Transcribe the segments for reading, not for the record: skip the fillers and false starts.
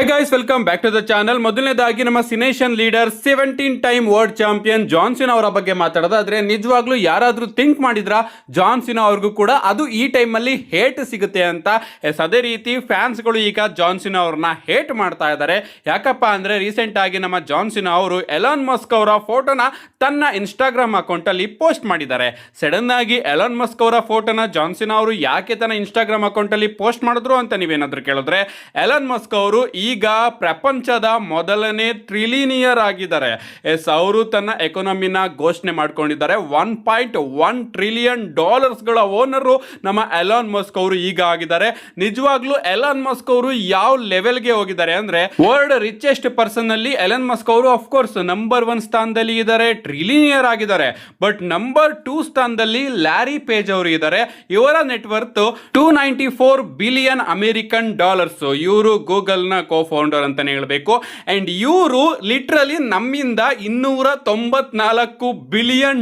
Hi guys, welcome back to the channel. ಮೊದಲನೇದಾಗಿ ನಮ್ಮ Cenation leader 17 time world champion John Cena ಅವರ ಬಗ್ಗೆ ಮಾತಾಡೋದಾದ್ರೆ, ನಿಜವಾಗ್ಲೂ ಯಾರಾದ್ರೂ ಥಿಂಕ್ ಮಾಡಿದ್ರ ಜಾನ್ ಸಿನಾ ಅವ್ರಿಗೂ ಕೂಡ ಅದು ಈ ಟೈಮಲ್ಲಿ ಹೇಟ್ ಸಿಗುತ್ತೆ ಅಂತ. ಅದೇ ರೀತಿ ಫ್ಯಾನ್ಸ್ಗಳು ಈಗ ಜಾನ್ ಸಿನಾ ಅವ್ರನ್ನ ಹೇಟ್ ಮಾಡ್ತಾ ಇದ್ದಾರೆ. ಯಾಕಪ್ಪ ಅಂದ್ರೆ ರೀಸೆಂಟ್ ಆಗಿ ನಮ್ಮ ಜಾನ್ ಸಿನಾ ಅವರು ಎಲಾನ್ ಮಸ್ಕ್ ಅವರ ಫೋಟೋನ ತನ್ನ ಇನ್ಸ್ಟಾಗ್ರಾಮ್ ಅಕೌಂಟ್ ಅಲ್ಲಿ ಪೋಸ್ಟ್ ಮಾಡಿದ್ದಾರೆ. ಸಡನ್ ಆಗಿ ಎಲಾನ್ ಮಸ್ಕ್ ಅವರ ಫೋಟೋನ ಜಾನ್ ಸಿನಾ ಅವರು ಯಾಕೆ ತನ್ನ ಇನ್ಸ್ಟಾಗ್ರಾಮ್ ಅಕೌಂಟ್ ಅಲ್ಲಿ ಪೋಸ್ಟ್ ಮಾಡಿದ್ರು ಅಂತ ನೀವೇನಾದ್ರೂ ಕೇಳಿದ್ರೆ, ಎಲಾನ್ ಮಸ್ಕ್ ಅವರು ಈಗ ಪ್ರಪಂಚದ ಮೊದಲನೇ ಟ್ರಿಲಿನಿಯರ್ ಆಗಿದ್ದಾರೆ. ಅವರು ತನ್ನ ಎಕಾನಮಿನ ಘೋಷಣೆ ಮಾಡ್ಕೊಂಡಿದ್ದಾರೆ. $1.1 ಟ್ರಿಲಿಯನ್ ಓನರು ನಮ್ಮ ಎಲಾನ್ ಮಸ್ಕ್ ಅವರು ಈಗ ಆಗಿದ್ದಾರೆ. ನಿಜವಾಗ್ಲೂ ಎಲಾನ್ ಮಸ್ಕ್ ಅವರು ಯಾವ ಲೆವೆಲ್ಗೆ ಹೋಗಿದ್ದಾರೆ ಅಂದ್ರೆ, ವರ್ಲ್ಡ್ ರಿಚೆಸ್ಟ್ ಪರ್ಸನ್ ಅಲ್ಲಿ ಎಲಾನ್ ಮಸ್ಕ್ ಅವರು ಅಫ್ಕೋರ್ಸ್ ನಂಬರ್ 1 ಸ್ಥಾನದಲ್ಲಿ ಇದ್ದಾರೆ, ಟ್ರಿಲಿನಿಯರ್ ಆಗಿದ್ದಾರೆ. ಬಟ್ ನಂಬರ್ 2 ಸ್ಥಾನದಲ್ಲಿ ಲ್ಯಾರಿ ಪೇಜ್ ಅವರು ಇದ್ದಾರೆ. ಇವರ ನೆಟ್ವರ್ತ್ $294 ಬಿಲಿಯನ್ ಅಮೆರಿಕನ್ ಡಾಲರ್ಸ್. ಇವರು ಗೂಗಲ್ ನ ಫೌಂಡರ್ ಅಂತಾನೆ ಹೇಳ್ಬೇಕು. ಅಂಡ್ ಇವರು ಲಿಟ್ರಲಿ ನಮ್ಮಿಂದ $294 ಬಿಲಿಯನ್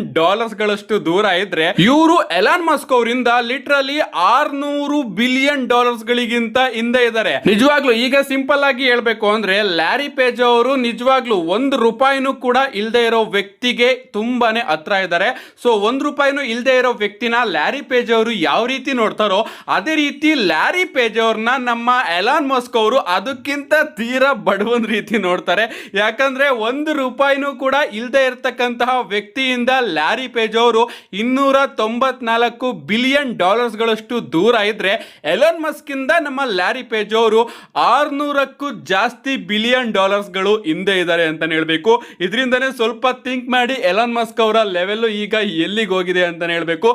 ಗಳಷ್ಟು ದೂರ ಇದ್ರೆ, ಇವರು ಎಲಾನ್ ಮಸ್ಕ್ ಅವರಿಂದ ಲಿಟ್ರಲಿ $600 ಬಿಲಿಯನ್ ಗಳಿಗಿಂತ ಹಿಂದೆ ಇದ್ದಾರೆ. ನಿಜವಾಗ್ಲೂ ಈಗ ಸಿಂಪಲ್ ಆಗಿ ಹೇಳ್ಬೇಕು ಅಂದ್ರೆ, ಲ್ಯಾರಿ ಪೇಜ್ ಅವರು ನಿಜವಾಗ್ಲೂ $1 ಕೂಡ ಇಲ್ಲದೆ ಇರೋ ವ್ಯಕ್ತಿಗೆ ತುಂಬಾನೇ ಹತ್ರ ಇದ್ದಾರೆ. ಸೊ $1 ಇಲ್ಲದೆ ಇರೋ ವ್ಯಕ್ತಿನ ಲ್ಯಾರಿ ಪೇಜ್ ಅವರು ಯಾವ ರೀತಿ ನೋಡ್ತಾರೋ, ಅದೇ ರೀತಿ ಲ್ಯಾರಿ ಪೇಜ್ ಅವ್ರನ್ನ ನಮ್ಮ ಎಲಾನ್ ಮಸ್ಕ್ ಅವರು ಅದಕ್ಕಿಂತ ತೀರಾ ಬಡವನ್ ರೀತಿ ನೋಡ್ತಾರೆ. ಯಾಕಂದ್ರೆ $1 ಕೂಡ ಇಲ್ಲದೆ ಇರತಕ್ಕಂತಹ ವ್ಯಕ್ತಿಯಿಂದ ಲ್ಯಾರಿ ಪೇಜ್ ಅವರು $294 ಬಿಲಿಯನ್ ಗಳಷ್ಟು ದೂರ ಇದ್ರೆ, ಎಲಾನ್ ಮಸ್ಕ್ ಇಂದ ನಮ್ಮ ಲ್ಯಾರಿ ಪೇಜ್ ಅವರು 600ಕ್ಕೂ ಜಾಸ್ತಿ ಬಿಲಿಯನ್ ಗಳು ಹಿಂದೆ ಇದ್ದಾರೆ ಅಂತ ಹೇಳ್ಬೇಕು. ಇದರಿಂದನೇ ಸ್ವಲ್ಪ ಥಿಂಕ್ ಮಾಡಿ ಎಲಾನ್ ಮಸ್ಕ್ ಅವರ ಲೆವೆಲ್ ಈಗ ಎಲ್ಲಿಗೆ ಹೋಗಿದೆ ಅಂತ ಹೇಳ್ಬೇಕು.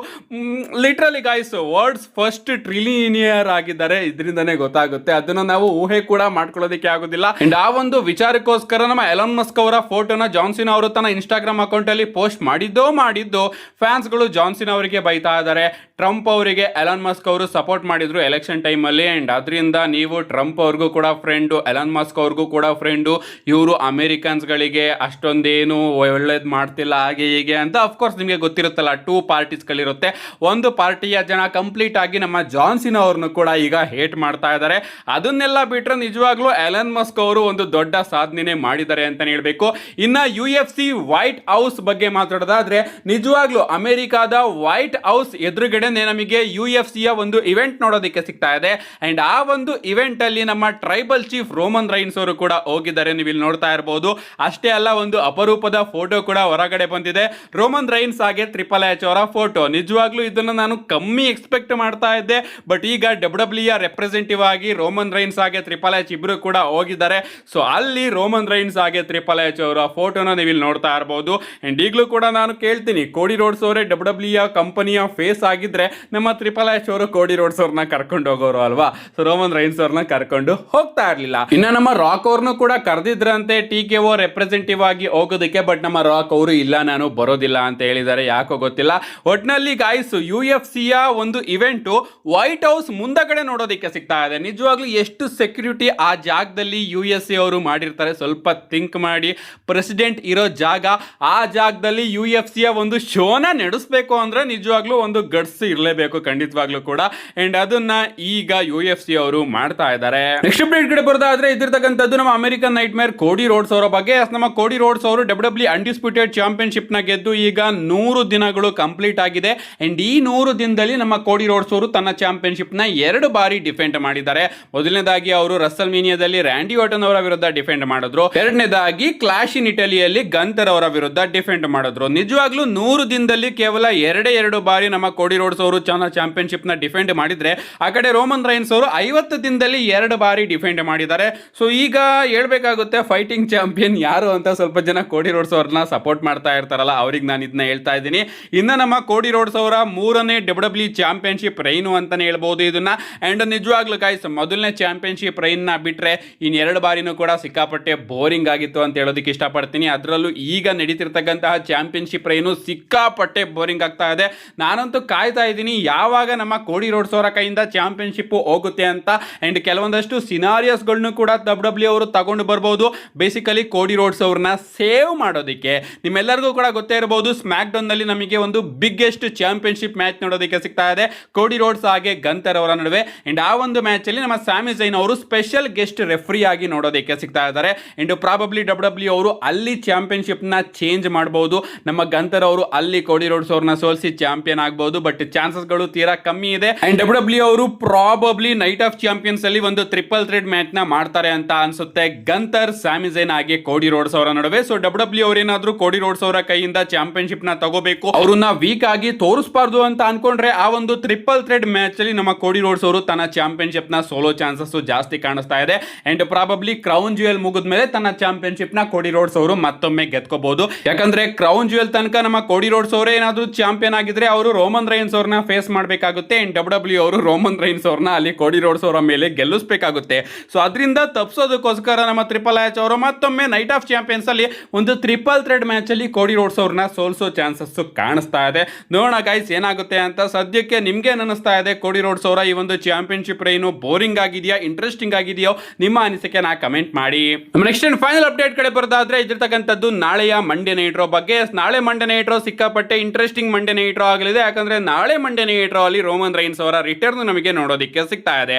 ಲಿಟ್ರಲಿ ಗಾಯ್ಸ್, ವರ್ಲ್ಡ್ಸ್ ಫಸ್ಟ್ ಟ್ರಿಲಿನಿಯರ್ ಆಗಿದ್ದಾರೆ. ಇದರಿಂದನೇ ಗೊತ್ತಾಗುತ್ತೆ. ಅದನ್ನ ನಾವು ಊಹೆ ಕೂಡ ಮಾಡ್ಕೊಳ್ಳೋದಕ್ಕೆ ಆಗೋದಿಲ್ಲ. ಅಂಡ್ ಆ ಒಂದು ವಿಚಾರಕ್ಕೋಸ್ಕರ ನಮ್ಮ ಎಲಾನ್ ಮಸ್ಕ್ ಅವರ ಫೋಟೋನ ಜಾನ್ ಸಿನಾ ಅವರು ತನ್ನ ಇನ್ಸ್ಟಾಗ್ರಾಮ್ ಅಕೌಂಟ್ ಅಲ್ಲಿ ಪೋಸ್ಟ್ ಮಾಡಿದ್ದು ಫ್ಯಾನ್ಸ್ ಗಳು ಜಾನ್ ಸಿನಾ ಅವರಿಗೆ ಬೈತಾ ಇದ್ದಾರೆ. ಟ್ರಂಪ್ ಅವರಿಗೆ ಎಲಾನ್ ಮಸ್ಕ್ ಅವರು ಸಪೋರ್ಟ್ ಮಾಡಿದ್ರು ಎಲೆಕ್ಷನ್ ಟೈಮ್ ಅಲ್ಲಿ. ಅಂಡ್ ಅದರಿಂದ ನೀವು ಟ್ರಂಪ್ ಅವ್ರಿಗೂ ಕೂಡ ಫ್ರೆಂಡು, ಎಲಾನ್ ಮಸ್ಕ್ ಅವ್ರಿಗೂ ಕೂಡ ಫ್ರೆಂಡು, ಇವರು ಅಮೆರಿಕನ್ಸ್ ಗಳಿಗೆ ಅಷ್ಟೊಂದೇನು ಒಳ್ಳೇದ್ ಮಾಡ್ತಿಲ್ಲ ಹಾಗೆ ಹೀಗೆ ಅಂತ. ಅಫ್ಕೋರ್ಸ್ ನಿಮಗೆ ಗೊತ್ತಿರುತ್ತಲ್ಲ, 2 ಪಾರ್ಟೀಸ್ ಗಳಿರುತ್ತೆ. ಒಂದು ಪಾರ್ಟಿಯ ಜನ ಕಂಪ್ಲೀಟ್ ಆಗಿ ನಮ್ಮ ಜಾನ್ ಸಿನಾ ಅವ್ರನ್ನು ಕೂಡ ಈಗ ಹೇಟ್ ಮಾಡ್ತಾ ಇದ್ದಾರೆ. ಅದನ್ನೆಲ್ಲ ಬಿಟ್ರೆ ನಿಜವಾಗ್ಲೂ ಎಲಾನ್ ಮಸ್ಕ್ ಅವರು ಒಂದು ದೊಡ್ಡ ಸಾಧನೆ ಮಾಡಿದ್ದಾರೆ ಅಂತ ಹೇಳ್ಬೇಕು. ಇನ್ನ UFC ವೈಟ್ ಹೌಸ್ ಬಗ್ಗೆ ಮಾತಾಡೋದಾದ್ರೆ, ನಿಜವಾಗ್ಲೂ ಅಮೆರಿಕಾದ ವೈಟ್ ಹೌಸ್ ಎದುರುಗಡೆ ನಮಗೆ UFC ಒಂದು ಇವೆಂಟ್ ನೋಡೋದಕ್ಕೆ ಸಿಗ್ತಾ ಇದೆ. ಅಂಡ್ ಆ ಒಂದು ಇವೆಂಟ್ ಅಲ್ಲಿ ನಮ್ಮ ಟ್ರೈಬಲ್ ಚೀಫ್ ರೋಮನ್ ರೈನ್ಸ್ ಅವರು ಕೂಡ ಹೋಗಿದ್ದಾರೆ. ನೀವು ಇಲ್ಲಿ ನೋಡ್ತಾ ಇರಬಹುದು. ಅಷ್ಟೇ ಅಲ್ಲ, ಒಂದು ಅಪರೂಪದ ಫೋಟೋ ಕೂಡ ಹೊರಗಡೆ ಬಂದಿದೆ. ರೋಮನ್ ರೈನ್ಸ್ ಹಾಗೆ ಟ್ರಿಪಲ್ ಎಚ್ ಅವರ ಫೋಟೋ. ನಿಜವಾಗ್ಲೂ ಇದನ್ನ ನಾನು ಕಮ್ಮಿ ಎಕ್ಸ್ಪೆಕ್ಟ್ ಮಾಡ್ತಾ ಇದ್ದೆ. ಬಟ್ ಈಗ WWE ರೆಪ್ರೆಸೆಂಟೇಟಿವ್ ಆಗಿ ರೋಮನ್ ರೈನ್ಸ್ ಹಾಗೆ ಟ್ರಿಪಲ್ ಎಚ್ ಇಬ್ರು ಕೂಡ ಹೋಗಿದ್ದಾರೆ. ಸೊ ಅಲ್ಲಿ ರೋಮನ್ ರೈನ್ಸ್ ಹಾಗೆ ಟ್ರಿಪಲ್ ಎಚ್ ಅವರ ಫೋಟೋನ ನೀವು ಇಲ್ಲಿ ನೋಡ್ತಾ ಇರಬಹುದು. ಅಂಡ್ ಈಗಲೂ ಕೂಡ ನಾನು ಕೇಳ್ತೀನಿ, ಕೋಡಿ ರೋಡ್ಸ್ ಅವರೇ WWE ಕಂಪನಿಯ ಫೇಸ್ ಆಗಿದ್ರೆ ನಮ್ಮ ಟ್ರಿಪಲ್ ಎಚ್ ಅವರು ಕೋಡಿ ರೋಡ್ಸ್ ಅವ್ರನ್ನ ಕರ್ಕೊಂಡು ಹೋಗೋರು ಅಲ್ವಾ. ಸೊ ರೋಮನ್ ರೈನ್ಸ್ ಅವ್ರನ್ನ ಕರ್ಕೊಂಡು ಹೋಗ್ತಾ ಇರ್ಲಿಲ್ಲ. ಇನ್ನ ನಮ್ಮ ರಾಕ್ ಅವ್ರನ್ನು ಕೂಡ ಕರೆದಿದ್ರಂತೆ TKO ರೆಪ್ರೆಸೆಂಟೇಟಿವ್ ಆಗಿ ಹೋಗೋದಕ್ಕೆ. ಬಟ್ ನಮ್ಮ ರಾಕ್ ಅವರು ಇಲ್ಲ, ನಾನು ಬರೋದಿಲ್ಲ ಅಂತ ಹೇಳಿದ್ದಾರೆ. ಯಾಕೋ ಗೊತ್ತಿಲ್ಲ. ಒಟ್ನಲ್ಲಿ ಗಾಯ್ಸ್, UFC ಒಂದು ಇವೆಂಟ್ ವೈಟ್ ಹೌಸ್ ಮುಂದಗಡೆ ನೋಡೋದಕ್ಕೆ ಸಿಗ್ತಾ ಇದೆ. ನಿಜವಾಗ್ಲೂ ಎಷ್ಟು ಸೆಕ್ಯೂರಿಟಿ ಆ ಜಾಗದಲ್ಲಿ USA ಅವರು ಮಾಡಿರ್ತಾರೆ ಸ್ವಲ್ಪ ಥಿಂಕ್ ಮಾಡಿ. ಪ್ರೆಸಿಡೆಂಟ್ ಇರೋ ಜಾಗ, ಆ ಜಾಗದಲ್ಲಿ UFC ಒಂದು ಶೋನ ನಡೆಸಬೇಕು ಅಂದ್ರೆ ನಿಜವಾಗ್ಲೂ ಒಂದು ಗಟ್ಸ್ ಇರಲೇಬೇಕು ಖಂಡಿತವಾಗ್ಲೂ ಕೂಡ. ಅಂಡ್ ಅದನ್ನ ಈಗ UFC ಅವರು ಮಾಡ್ತಾ ಇದ್ದಾರೆ. ನೆಕ್ಸ್ಟ್ ಅಪ್ಡೇಟ್ ಕಡೆ ಬರೋದಾದ್ರೆ, ಇದಿರ್ತಕ್ಕಂಥದ್ದು ನಮ್ಮ ಅಮೆರಿಕನ್ ನೈಟ್ ಮೇರ್ ಕೋಡಿ ರೋಡ್ಸ್ ಅವರ ಬಗ್ಗೆ. ನಮ್ಮ ಕೋಡಿ ರೋಡ್ಸ್ ಅವರು WWE ಅನ್ಡಿಸ್ಪ್ಯೂಟೆಡ್ ಚಾಂಪಿಯನ್ಶಿಪ್ ನ ಗೆದ್ದು ಈಗ 100 ದಿನಗಳು ಕಂಪ್ಲೀಟ್ ಆಗಿದೆ. ಅಂಡ್ ಈ 100 ದಿನದಲ್ಲಿ ನಮ್ಮ ಕೋಡಿ ರೋಡ್ಸ್ ಅವರು ತನ್ನ ಚಾಂಪಿಯನ್ಶಿಪ್ ನ 2 ಬಾರಿ ಡಿಫೆಂಡ್ ಮಾಡಿದ್ದಾರೆ. ಮೊದಲನೇದಾಗಿ ಅವರು ರಸಲ್ ಮೀನಿಯಾದಲ್ಲಿ ರ್ಯಾಂಡಿ ಆರ್ಟನ್ ಅವರ ವಿರುದ್ಧ ಡಿಫೆಂಡ್ ಮಾಡಿದ್ರು. ಎರಡನೇದಾಗಿ ಕ್ಲಾಶ್ ಇನ್ ಇಟಲಿಯಲ್ಲಿ ಗಂತರ್ ಅವರ ವಿರುದ್ಧ ಡಿಫೆಂಡ್ ಮಾಡಿದ್ರು. ನಿಜವಾಗ್ಲೂ 100 ದಿನದಲ್ಲಿ ಕೇವಲ 2 ಬಾರಿ ನಮ್ಮ ಕೋಡಿ ರೋಡ್ಸ್ ಅವರು ಚಾಂಪಿಯನ್ಶಿಪ್ ನ ಡಿಫೆಂಡ್ ಮಾಡಿದ್ರೆ, ಆ ಕಡೆ ರೋಮನ್ ರೈನ್ಸ್ ಅವರು 50 ದಿನದಲ್ಲಿ 2 ಬಾರಿ ಡಿಫೆಂಡ್ ಮಾಡಿದ್ದಾರೆ. ಸೊ ಈಗ ಹೇಳ್ಬೇಕಾಗುತ್ತೆ, ಫೈಟಿಂಗ್ ಚಾಂಪಿಯನ್ ಯಾರು ಅಂತ ಸ್ವಲ್ಪ ಜನ ಕೋಡಿ ರೋಡ್ಸ್ ಅವ್ರನ್ನ ಸಪೋರ್ಟ್ ಮಾಡ್ತಾ ಇರ್ತಾರಲ್ಲ, ಅವ್ರಿಗೆ ನಾನು ಇದನ್ನ ಹೇಳ್ತಾ ಇದ್ದೀನಿ. ಇನ್ನು ನಮ್ಮ ಕೋಡಿ ರೋಡ್ಸ್ ಅವರ 3ನೇ WWE ಚಾಂಪಿಯನ್ಶಿಪ್ ರೈನು ಅಂತಾನೆ ಹೇಳ್ಬಹುದು ಇದನ್ನ. ಅಂಡ್ ನಿಜವಾಗ್ಲೂ ಗಾಯ್ಸ್, ಮೊದಲನೇ ಚಾಂಪಿಯನ್ಶಿಪ್ ರೈನ್ ನ ಬಿಟ್ರೆ ಇನ್ 2 ಬಾರಿನೂ ಕೂಡ ಸಿಕ್ಕಾಪಟ್ಟೆ ಬೋರಿಂಗ್ ಆಗಿತ್ತು ಅಂತ ಹೇಳೋದಕ್ಕೆ ಇಷ್ಟಪಡ್ತೀನಿ. ಅದರಲ್ಲೂ ಈಗ ನಡೀತಿರ್ತಕ್ಕಂತಹ ಚಾಂಪಿಯನ್ಶಿಪ್ ರೈನು ಸಿಕ್ಕಾಪಟ್ಟೆ ಬೋರಿಂಗ್ ಆಗ್ತಾ ಇದೆ. ನಾನಂತೂ ಕಾಯ್ತಾ ಕಾಯ್ತಾ ಇದ್ದೀನಿ ಯಾವಾಗ ನಮ್ಮ ಕೋಡಿ ರೋಡ್ಸ್ ಅವರ ಕೈಯಿಂದ ಚಾಂಪಿಯನ್ಶಿಪ್ ಹೋಗುತ್ತೆ ಅಂತ. ಅಂಡ್ ಕೆಲವೊಂದಷ್ಟು ಸಿನಾರಿಯಸ್ಗಳನ್ನು ಕೂಡ WWE ಅವರು ತಗೊಂಡು ಬರ್ಬೋದು. ಬೇಸಿಕಲಿ ಕೋಡಿ ರೋಡ್ಸ್ ಅವ್ರನ್ನ ಸೇವ್ ಮಾಡೋದಕ್ಕೆ ನಿಮ್ಮೆಲ್ಲರಿಗೂ ಕೂಡ ಗೊತ್ತೇ ಇರಬಹುದು, ಸ್ಮ್ಯಾಕ್ ಡೌನ್ ನಲ್ಲಿ ನಮಗೆ ಒಂದು ಬಿಗ್ಗೆಸ್ಟ್ ಚಾಂಪಿಯನ್ಶಿಪ್ ಮ್ಯಾಚ್ ನೋಡೋದಕ್ಕೆ ಸಿಗ್ತಾ ಇದೆ ಕೋಡಿ ರೋಡ್ಸ್ ಹಾಗೆ ಗಂತರ್ ಅವರ ನಡುವೆ. ಅಂಡ್ ಆ ಒಂದು ಮ್ಯಾಚ್ ಅಲ್ಲಿ ನಮ್ಮ ಸ್ಯಾಮಿ ಝೈನ್ ಅವರು ಸ್ಪೆಷಲ್ ಗೆಸ್ಟ್ ರೆಫ್ರಿ ಆಗಿ ನೋಡೋದಕ್ಕೆ ಸಿಗ್ತಾ ಇದ್ದಾರೆ. ಅಂಡ್ ಪ್ರಾಬಬ್ಲಿ WWE ಅವರು ಅಲ್ಲಿ ಚಾಂಪಿಯನ್ಶಿಪ್ ನ ಚೇಂಜ್ ಮಾಡಬಹುದು. ನಮ್ಮ ಗಂತರ್ ಅವರು ಅಲ್ಲಿ ಕೋಡಿ ರೋಡ್ಸ್ ಅವ್ರನ್ನ ಸೋಲಿಸಿ ಚಾಂಪಿಯನ್ ಆಗಬಹುದು, ಬಟ್ ಚಾನ್ಸಸ್ ಗಳು ತೀರಾ ಕಮ್ಮಿ ಇದೆ. ಅಂಡ್ WWE ಅವರು ಪ್ರಾಬಬ್ಲಿ ನೈಟ್ ಆಫ್ ಚಾಂಪಿಯನ್ಸ್ ಅಲ್ಲಿ ಒಂದು ಟ್ರಿಪಲ್ ಥ್ರೆಡ್ ಮ್ಯಾಚ್ ನ ಮಾಡ್ತಾರೆ ಅಂತ ಅನ್ಸುತ್ತೆ, ಗಂತರ್, ಸ್ಯಾಮಿ ಝೈನ್ ಹಾಗೆ ಕೋಡಿ ರೋಡ್ಸ್ ಅವರ ನಡುವೆ. ಸೊ WWE ಅವರೇನಾದ್ರೂ ಕೋಡಿ ರೋಡ್ಸ್ ಅವರ ಕೈಯಿಂದ ಚಾಂಪಿಯನ್ಶಿಪ್ ನ ತಗೋಬೇಕು, ಅವ್ರನ್ನ ವೀಕ್ ಆಗಿ ತೋರಿಸಬಾರ್ದು ಅಂತ ಅನ್ಕೊಂಡ್ರೆ ಆ ಒಂದು ಟ್ರಿಪಲ್ ಥ್ರೆಡ್ ಮ್ಯಾಚ್ ಅಲ್ಲಿ ನಮ್ಮ ಕೋಡಿ ರೋಡ್ಸ್ ಅವರು ತನ್ನ ಚಾಂಪಿಯನ್ಶಿಪ್ ನ ಸೋಲೋ ಚಾನ್ಸಸ್ ಜಾಸ್ತಿ ಕಾಣಿಸ್ತಾ ಇದೆ. ಅಂಡ್ ಪ್ರಾಬಬ್ಲಿ ಕ್ರೌನ್ ಜ್ಯುವೆಲ್ ಮುಗಿದ್ಮೇಲೆ ತನ್ನ ಚಾಂಪಿಯನ್ಶಿಪ್ ನ ಕೋಡಿ ರೋಡ್ಸ್ ಅವರು ಮತ್ತೊಮ್ಮೆ ಗೆದ್ಕೋಬಹುದು. ಯಾಕಂದ್ರೆ ಕ್ರೌನ್ ಜ್ಯುವೆಲ್ ತನಕ ನಮ್ಮ ಕೋಡಿ ರೋಡ್ಸ್ ಅವರೇ ಏನಾದ್ರೂ ಚಾಂಪಿಯನ್ ಆಗಿದ್ರೆ ಅವರು ರೋಮನ್ ರೈನ್ಸ್ ಅವ್ರನ್ನ ಫೇಸ್ ಮಾಡಬೇಕಾಗುತ್ತೆ. ಅಂಡ್ WWE ಅವರು ರೋಮನ್ ರೈನ್ಸ್ ಅವ್ರನ್ನ ಅಲ್ಲಿ ಕೋಡಿ ರೋಡ್ಸ್ ಅವರ ಮೇಲೆ ಗೆಲ್ಲಿಸಬೇಕಾಗುತ್ತೆ. ಸೊ ಅದರಿಂದ ತಪ್ಪಿಸೋದಕ್ಕೋಸ್ಕರ ನಮ್ಮ ಟ್ರಿಪಲ್ ಎಚ್ ಅವರು ಮತ್ತೊಮ್ಮೆ ನೈಟ್ ಆಫ್ ಚಾಂಪಿಯನ್ಸ್ ಅಲ್ಲಿ ಒಂದು ಟ್ರಿಪಲ್ ಥ್ರೆಡ್ ಮ್ಯಾಚ್ ಅಲ್ಲಿ ಕೋಡಿ ರೋಡ್ಸ್ ಅವ್ರನ್ನ ಸೋಲ್ಸೋ ಚಾನ್ಸಸ್ ಕಾಣಿಸ್ತಾ ಇದೆ. ನೋಡೋಣ ಗೈಸ್ ಏನಾಗುತ್ತೆ ಅಂತ. ಸದ್ಯಕ್ಕೆ ನಿಮ್ಗೆ ಅನಿಸ್ತಾ ಇದೆ ಕೋಡಿ ರೋಡ್ಸ್ ಅವರ ಈ ಒಂದು ಚಾಂಪಿಯನ್ಶಿಪ್ ರೈನು ಬೋರಿಂಗ್ ಆಗಿದೆಯಾ, ಇಂಟ್ರೆಸ್ಟಿಂಗ್ ಆಗಿದೆಯೋ? ನಿಮ್ಮ ಅನಿಸಿಕೆ ನಾ ಕಮೆಂಟ್ ಮಾಡಿ. ನೆಕ್ಸ್ಟ್ ಅಂಡ್ ಫೈನಲ್ ಅಪ್ಡೇಟ್ ಕಡೆ ಬರೋದಾದ್ರೆ ಇದಿರ್ತಕ್ಕಂಥದ್ದು ನಾಳೆಯ ಮಂಡೇ ನೈಟ್ ರೋ ಬಗ್ಗೆ. ನಾಳೆ ಮಂಡೇ ನೈಟ್ ರೋ ಸಿಕ್ಕಾಪಟ್ಟೆ ಇಂಟ್ರೆಸ್ಟಿಂಗ್ ಮಂಡೇ ನೈಟ್ ರೋ ಆಗಲಿದೆ. ಯಾಕಂದ್ರೆ ನಾಳೆ ಮಂಡೇ ನೈಟ್ ರೋ ಅಲ್ಲಿ ರೋಮನ್ ರೈನ್ಸ್ ಅವರ ರಿಟರ್ನ್ ನಮಗೆ ನೋಡೋದಕ್ಕೆ ಸಿಗ್ತಾ ಇದೆ.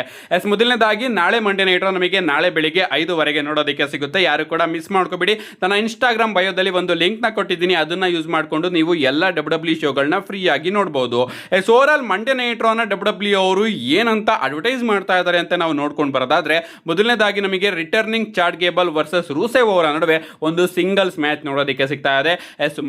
ಮೊದಲನೇದಾಗಿ ನಾಳೆ ಮಂಡೇ ನೈಟ್ ರೋ ನಮಗೆ ನಾಳೆ ಬೆಳಿಗ್ಗೆ 5 ನೋಡೋದಕ್ಕೆ ಸಿಗುತ್ತೆ. ಯಾರು ಕೂಡ ಮಿಸ್ ಮಾಡ್ಕೋಬೇಡಿ. ನನ್ನ ಇನ್ಸ್ಟಾಗ್ರಾಮ್ ಬಯೋದಲ್ಲಿ ಒಂದು ಲಿಂಕ್ ನ ಕೊಟ್ಟಿದ್ದೀನಿ, ಅದನ್ನ ಯೂಸ್ ಮಾಡಿಕೊಂಡು ನೀವು ಎಲ್ಲ WWE ಶೋಗಳನ್ನ ಫ್ರೀ ಆಗಿ ನೋಡಬಹುದು. ಓವರ್ ಆಲ್ ಮಂಡೇ ನೈಟ್ ರೋನ WWE ಅವರು ಏನಂತ ಅಡ್ವರ್ಟೈಸ್ ಮಾಡ್ತಾ ಇದ್ದಾರೆ ಅಂತ ನಾವು ನೋಡ್ಕೊಂಡು ಬರೋದಾದ್ರೆ, ಮೊದಲನೇದಾಗಿ ನಮಗೆ ರಿಟರ್ನಿಂಗ್ ಚಾರ್ಟ್ ಗೇಬಲ್ ವರ್ಸಸ್ ರೂಸೇವ್ ಅವರ ನಡುವೆ ಒಂದು ಸಿಂಗಲ್ಸ್ ಮ್ಯಾಚ್ ನೋಡೋದಕ್ಕೆ ಸಿಗ್ತಾ ಇದೆ.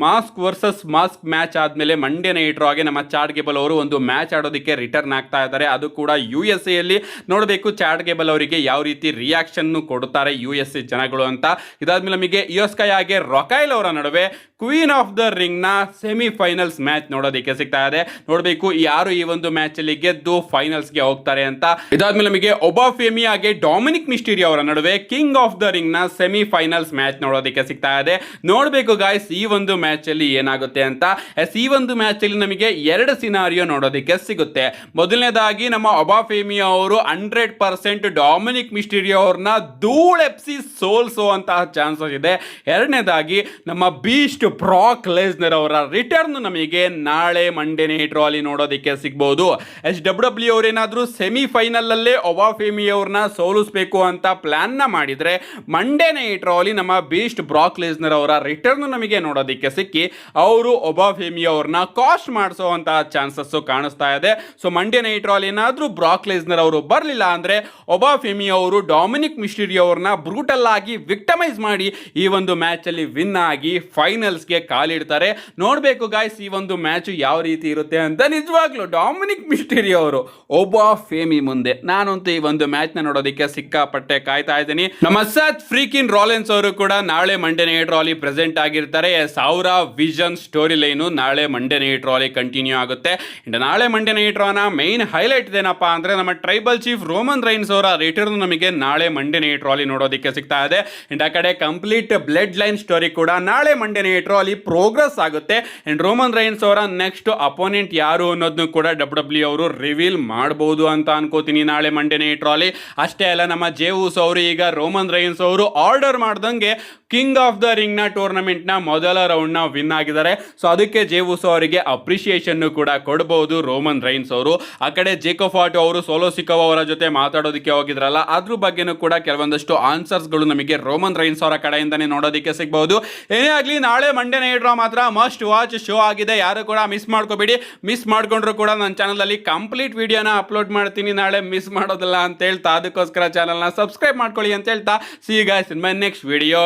ಮಾಸ್ಕ್ ವರ್ಸಸ್ ಮಾಸ್ಕ್ ಮ್ಯಾಚ್ ಆದ್ಮೇಲೆ ಮಂಡೇ ನೈಟ್ ರೋ ಆಗಿ ನಮ್ಮ ಚಾರ್ಟ್ ಗೇಬಲ್ ಅವರು ಒಂದು ಮ್ಯಾಚ್ ಆಡೋದಕ್ಕೆ ರಿಟರ್ನ್ ಆಗ್ತಾ ಇದ್ದಾರೆ. ಅದು ಕೂಡ USA ಅಲ್ಲಿ. ನೋಡಬೇಕು ಚಾರ್ಟ್ ಗೇಬಲ್ ಅವರಿಗೆ ಯಾವ ರೀತಿ ರಿಯಾಕ್ಷನ್ ಕೊಡುತ್ತಾರೆ USA ಜನಗಳು ಅಂತ. ಇದಾದ್ಮೇಲೆ ನಮಗೆ ಇಯೋಸ್ಕೈ ಹಾಗೆ ರೊಕೈಲ್ ಅವರ ನಡುವೆ ಕ್ವೀನ್ ಆಫ್ ದ ರಿಂಗ್ ನ ಸೆಮಿಫೈನಲ್ಸ್ ಮ್ಯಾಚ್ ನೋಡೋದಕ್ಕೆ ಸಿಗ್ತಾ ಇದೆ. ನೋಡಬೇಕು ಯಾರು ಈ ಒಂದು ಮ್ಯಾಚ್ ಅಲ್ಲಿ ಗೆದ್ದು ಫೈನಲ್ಸ್ ಗೆ ಹೋಗ್ತಾರೆ ಅಂತ. ಇದಾದ್ಮೇಲೆ ನಮಗೆ ಒಬಾಫೆಮಿ ಹಾಗೆ ಡೊಮಿನಿಕ್ ಮಿಸ್ಟೀರಿಯೋ ಅವರ ನಡುವೆ ಕಿಂಗ್ ಆಫ್ ದ ರಿಂಗ್ ನ ಸೆಮಿಫೈನಲ್ಸ್ ಮ್ಯಾಚ್ ನೋಡೋದಕ್ಕೆ ಸಿಗ್ತಾ ಇದೆ. ನೋಡಬೇಕು ಗಾಯ್ಸ್ ಈ ಒಂದು ಮ್ಯಾಚ್ ಅಲ್ಲಿ ಏನಾಗುತ್ತೆ ಅಂತ. ಈ ಒಂದು ಮ್ಯಾಚ್ ಅಲ್ಲಿ ನಮಗೆ 2 ಸಿನಾರಿಯೋ ನೋಡೋದಕ್ಕೆ ಸಿಗುತ್ತೆ. ಮೊದಲನೇದಾಗಿ ನಮ್ಮ ಒಬಾಫೆಮಿ ಅವರು 100% ಡೊಮಿನಿಕ್ ಮಿಸ್ಟೀರಿಯೋ ಅವ್ರನ್ನ ಧೂಳೆಪ್ಸಿ ಸೋಲ್ಸುವಂತಹ ಚಾನ್ಸಸ್ ಇದೆ. ಎರಡನೇದಾಗಿ ನಮ್ಮ ಬೀಸ್ಟ್ ಬ್ರಾಕ್ ಲೆಸ್ನರ್ ಅವರ ರಿಟರ್ನ್ ನಮಗೆ ನಾಳೆ ಮಂಡೇ ನೈಟ್ ರೋ ಅಲ್ಲಿ ನೋಡೋದಕ್ಕೆ ಸಿಗಬಹುದು. WWE ಅವರೇನಾದ್ರೂ ಸೆಮಿಫೈನಲ್ ಅಲ್ಲೇ ಒಬಾಫೆಮಿ ಅವ್ರನ್ನ ಸೋಲಿಸಬೇಕು ಅಂತ ಪ್ಲಾನ್ ನ ಮಾಡಿದ್ರೆ ಮಂಡೇ ನೈಟ್ ರೋ ಅಲ್ಲಿ ನಮ್ಮ ಬೀಸ್ಟ್ ಬ್ರಾಕ್ ಲೆಸ್ನರ್ ಅವರ ರಿಟರ್ನ್ ನಮಗೆ ನೋಡೋದಕ್ಕೆ ಸಿಕ್ಕಿ ಅವರು ಒಬಾಫೆಮಿ ಅವ್ರನ್ನ ಕಾಸ್ಟ್ ಮಾಡಿಸುವಂತಹ ಚಾನ್ಸಸ್ ಕಾಣಿಸ್ತಾ ಇದೆ. ಸೊ ಮಂಡೇ ನೈಟ್ ರೋ ಅಲ್ಲಿ ಏನಾದ್ರೂ ಬ್ರಾಕ್ ಲೆಸ್ನರ್ ಅವರು ಬರಲಿಲ್ಲ ಅಂದ್ರೆ ಒಬಾಫೆಮಿ ಅವರು ಡೊಮಿನಿಕ್ ಮಿಸ್ಟೀರಿಯೋ ಅವ್ರನ್ನ ಬ್ರೂಟಲ್ ಆಗಿ ವಿಕ್ಟಮೈಸ್ ಮಾಡಿ ಈ ಒಂದು ಮ್ಯಾಚ್ ಅಲ್ಲಿ ವಿನ್ ಆಗಿ ಫೈನಲ್ಸ್ ಗೆ ಕಾಲಿಡ್ತಾರೆ. ನೋಡಬೇಕು ಗಾಯ್ಸ್ ಈ ಒಂದು ಮ್ಯಾಚ್ ಯಾವ ರೀತಿ ಇರುತ್ತೆ ಅಂತ. ನಿಜವಾಗ್ಲೂ ಡೊಮಿನಿಕ್ ಮಿಸ್ಟೀರಿಯೋ ಅವರು ಒಬಾಫೆಮಿ ಮುಂದೆ ನಾನಂತೂ ಈ ಒಂದು ಮ್ಯಾಚ್ ನ ನೋಡೋದಕ್ಕೆ ಸಿಕ್ಕಾಪಟ್ಟೆ ಕಾಯ್ತಾ ಇದ್ದೀನಿ. ನಮ್ಮ ಸತ್ ಫ್ರೀಕಿನ್ ರಾಲೆನ್ಸ್ ಅವರು ಕೂಡ ನಾಳೆ ಮಂಡೇ ನೈಟ್ ರೋ ಅಲ್ಲಿ ಪ್ರೆಸೆಂಟ್ ಆಗಿರ್ತಾರೆ. ಅವರ ವಿಷನ್ ಸ್ಟೋರಿ ಲೈನು ನಾಳೆ ಮಂಡೇ ನೈಟ್ ರೋ ಅಲ್ಲಿ ಕಂಟಿನ್ಯೂ ಆಗುತ್ತೆ. ನಾಳೆ ಮಂಡೇ ನೈಟ್ ರೋನ ಮೈನ್ ಹೈಲೈಟ್ ಏನಪ್ಪಾ ಅಂದ್ರೆ ನಮ್ಮ ಟ್ರೈಬಲ್ ಚೀಫ್ ರೋಮನ್ ರೈನ್ಸ್ ಅವರ ರಿಟರ್ನ್ ನಮಗೆ ನಾಳೆ ಮಂಡೇ ನೈಟ್ ರೋ ಅಲ್ಲಿ ನೋಡೋದಕ್ಕೆ ಸಿಗ್ತಾ ಇದೆ. ಅಂಡ್ ಆ ಕಡೆ ಕಂಪ್ಲೀಟ್ ಬ್ಲಡ್ ಲೈನ್ ಸ್ಟೋರಿ ಕೂಡ ನಾಳೆ ಮಂಡೇ ನೈಟ್ ರೋ ಅಲ್ಲಿ ಪ್ರೋಗ್ರೆಸ್ ಆಗುತ್ತೆ. ಅಂಡ್ ರೋಮನ್ ರೈನ್ಸ್ ಅವರ ನೆಕ್ಸ್ಟ್ ಅಪೋನೆಂಟ್ ಯಾರು ಅನ್ನೋದನ್ನು ಕೂಡ WWE ಅವರು ರಿವೀಲ್ ಮಾಡಬಹುದು ಅಂತ ಅನ್ಕೋತೀನಿ ನಾಳೆ ಮಂಡೇ ನೈಟ್ ರೋ ಅಲ್ಲಿ. ಅಷ್ಟೇ ಅಲ್ಲ ನಮ್ಮ ಜೇವುಸ್ ಅವರು ಈಗ ರೋಮನ್ ರೈನ್ಸ್ ಅವರು ಆರ್ಡರ್ ಮಾಡ್ದಂಗೆ ಕಿಂಗ್ ಆಫ್ ದ ರಿಂಗ್ ನ ಟೂರ್ನಮೆಂಟ್ ನ ಮೊದಲ ರೌಂಡ್ ನ ವಿನ್ ಆಗಿದ್ದಾರೆ. ಸೊ ಅದಕ್ಕೆ ಜೇವುಸ್ ಅವರಿಗೆ ಅಪ್ರಿಸಿಯೇಷನ್ ಕೂಡ ಕೊಡಬಹುದು ರೋಮನ್ ರೈನ್ಸ್ ಅವರು. ಆ ಕಡೆ ಜೇಕೋಬ್ ಫಾಟು ಅವರು ಸೋಲೋ ಸಿಕೋವ್ ಅವರ ಜೊತೆ ಮಾತಾಡೋದಕ್ಕೆ ಹೋಗಿದ್ರಲ್ಲ, ಅದ್ರ ಬಗ್ಗೆನೂ ಕೂಡ ಕೆಲವೊಂದಷ್ಟು ಆನ್ಸರ್ಸ್ ಗಳು ನಮಗೆ ರೋಮನ್ ರೈನ್ಸ್ ಅವರ ಕಡೆಯಿಂದನೇ ನೋಡೋದಕ್ಕೆ ಸಿಗಬಹುದು. ಏನೇ ಆಗಲಿ ನಾಳೆ ಮಂಡೇ ನೈಟ್ ರೋ ಮಾತ್ರ ಮಸ್ಟ್ ವಾಚ್ ಶೋ ಆಗಿದೆ. ಯಾರು ಕೂಡ ಮಿಸ್ ಮಾಡ್ಕೋಬೇಡಿ. ಮಿಸ್ ಮಾಡ್ಕೊಂಡ್ರು ಕೂಡ ನನ್ನ ಚಾನಲ್ ಅಲ್ಲಿ ಕಂಪ್ಲೀಟ್ ವಿಡಿಯೋನ ಅಪ್ಲೋಡ್ ಮಾಡ್ತೀನಿ, ನಾಳೆ ಮಿಸ್ ಮಾಡೋದಿಲ್ಲ ಅಂತ ಹೇಳ್ತಾ ಅದಕ್ಕೋಸ್ಕರ ಚಾನಲ್ನ ಸಬ್ಸ್ಕ್ರೈಬ್ ಮಾಡ್ಕೊಳ್ಳಿ ಅಂತ ಹೇಳ್ತಾ see you guys in my next video.